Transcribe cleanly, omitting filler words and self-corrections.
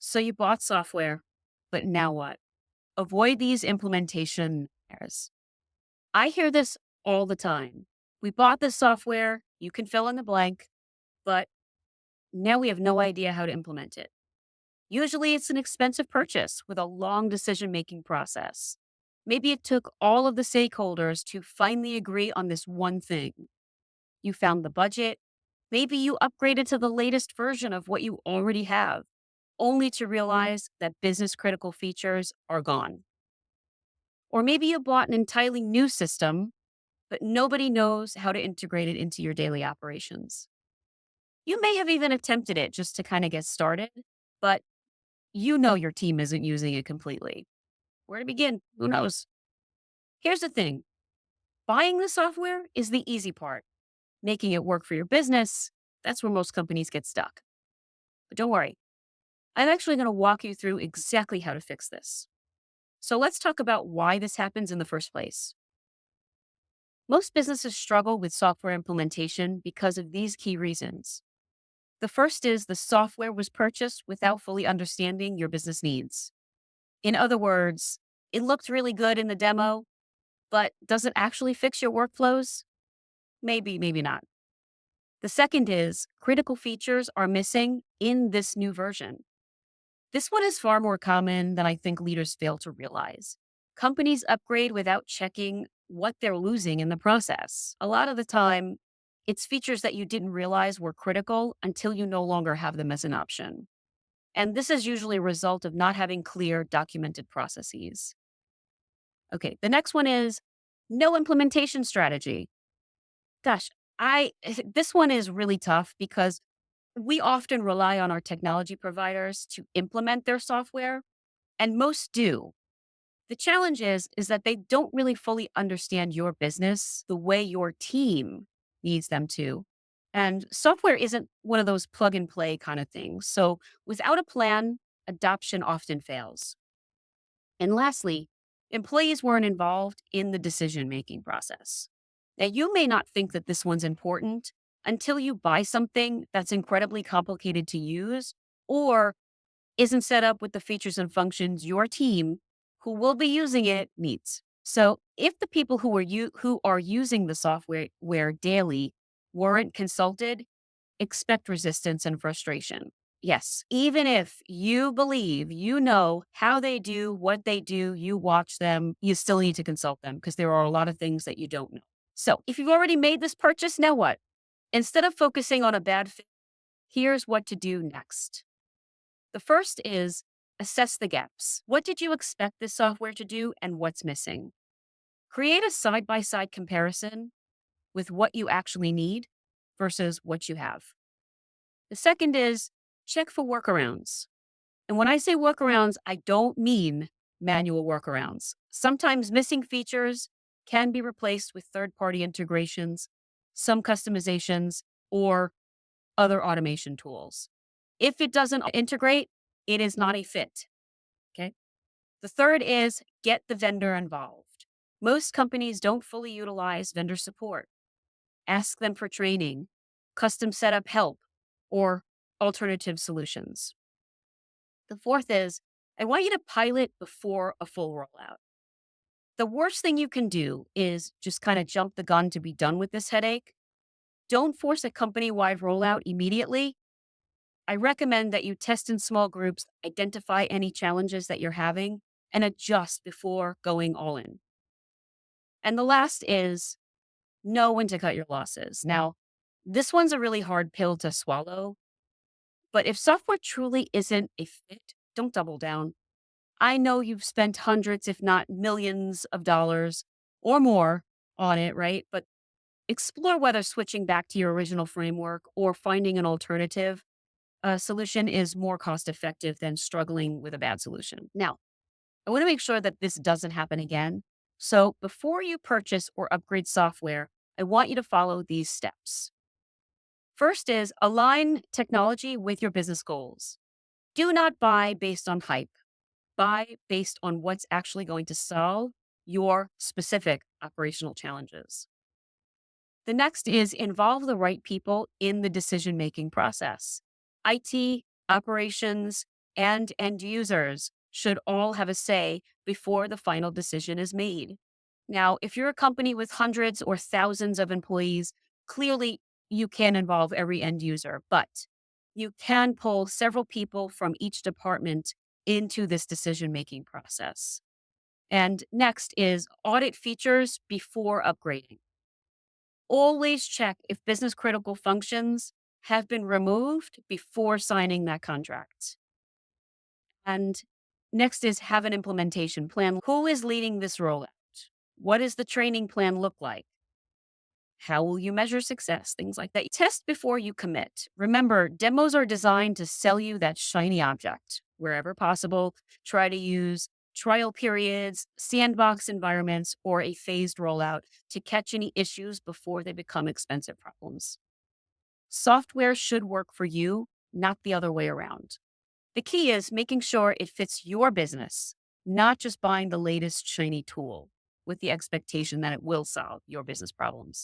So you bought software, but now what? Avoid these implementation errors. I hear this all the time. We bought this software, you can fill in the blank, but now we have no idea how to implement it. Usually it's an expensive purchase with a long decision making process. Maybe it took all of the stakeholders to finally agree on this one thing. You found the budget. Maybe you upgraded to the latest version of what you already have, only to realize that business critical features are gone. Or maybe you bought an entirely new system, but nobody knows how to integrate it into your daily operations. You may have even attempted it just to kind of get started, but you know your team isn't using it completely. Where to begin? Who knows? Here's the thing, buying the software is the easy part. Making it work for your business, that's where most companies get stuck. But don't worry, I'm actually going to walk you through exactly how to fix this. So let's talk about why this happens in the first place. Most businesses struggle with software implementation because of these key reasons. The first is the software was purchased without fully understanding your business needs. In other words, it looked really good in the demo, but does it actually fix your workflows? Maybe, maybe not. The second is critical features are missing in this new version. This one is far more common than I think leaders fail to realize. Companies upgrade without checking what they're losing in the process. A lot of the time, it's features that you didn't realize were critical until you no longer have them as an option. And this is usually a result of not having clear documented processes. Okay, the next one is no implementation strategy. Gosh, I this one is really tough because we often rely on our technology providers to implement their software, and most do. The challenge is that they don't really fully understand your business the way your team needs them to. And software isn't one of those plug and play kind of things. So without a plan, adoption often fails. And lastly, employees weren't involved in the decision making process. Now, you may not think that this one's important until you buy something that's incredibly complicated to use or isn't set up with the features and functions your team who will be using it needs. So, if the people who are using the software daily weren't consulted, expect resistance and frustration. Yes, even if you believe you know how they do what they do, you watch them, you still need to consult them because there are a lot of things that you don't know. So, if you've already made this purchase, now what? Instead of focusing on a bad fit, here's what to do next. The first is assess the gaps. What did you expect this software to do and what's missing? Create a side by side comparison with what you actually need versus what you have. The second is check for workarounds. And when I say workarounds, I don't mean manual workarounds. Sometimes missing features can be replaced with third party integrations, some customizations, or other automation tools. If it doesn't integrate, it is not a fit. Okay. The third is get the vendor involved. Most companies don't fully utilize vendor support. Ask them for training, custom setup help, or alternative solutions. The fourth is I want you to pilot before a full rollout. The worst thing you can do is just kind of jump the gun to be done with this headache. Don't force a company wide rollout immediately. I recommend that you test in small groups, identify any challenges that you're having, and adjust before going all in. And the last is know when to cut your losses. Now, this one's a really hard pill to swallow, but if software truly isn't a fit, don't double down. I know you've spent hundreds, if not millions of dollars or more on it, right? But explore whether switching back to your original framework or finding an alternative solution is more cost effective than struggling with a bad solution. Now, I want to make sure that this doesn't happen again. So before you purchase or upgrade software, I want you to follow these steps. First is align technology with your business goals. Do not buy based on hype. Buy based on what's actually going to solve your specific operational challenges. The next is involve the right people in the decision making process. IT, operations, and end users should all have a say before the final decision is made. Now, if you're a company with hundreds or thousands of employees, clearly you can involve every end user, but you can pull several people from each department into this decision making process. And next is audit features before upgrading. Always check if business critical functions have been removed before signing that contract. And next is have an implementation plan. Who is leading this rollout? What does the training plan look like? How will you measure success? Things like that. Test before you commit. Remember, demos are designed to sell you that shiny object. Wherever possible, try to use trial periods, sandbox environments, or a phased rollout to catch any issues before they become expensive problems. Software should work for you, not the other way around. The key is making sure it fits your business, not just buying the latest shiny tool with the expectation that it will solve your business problems.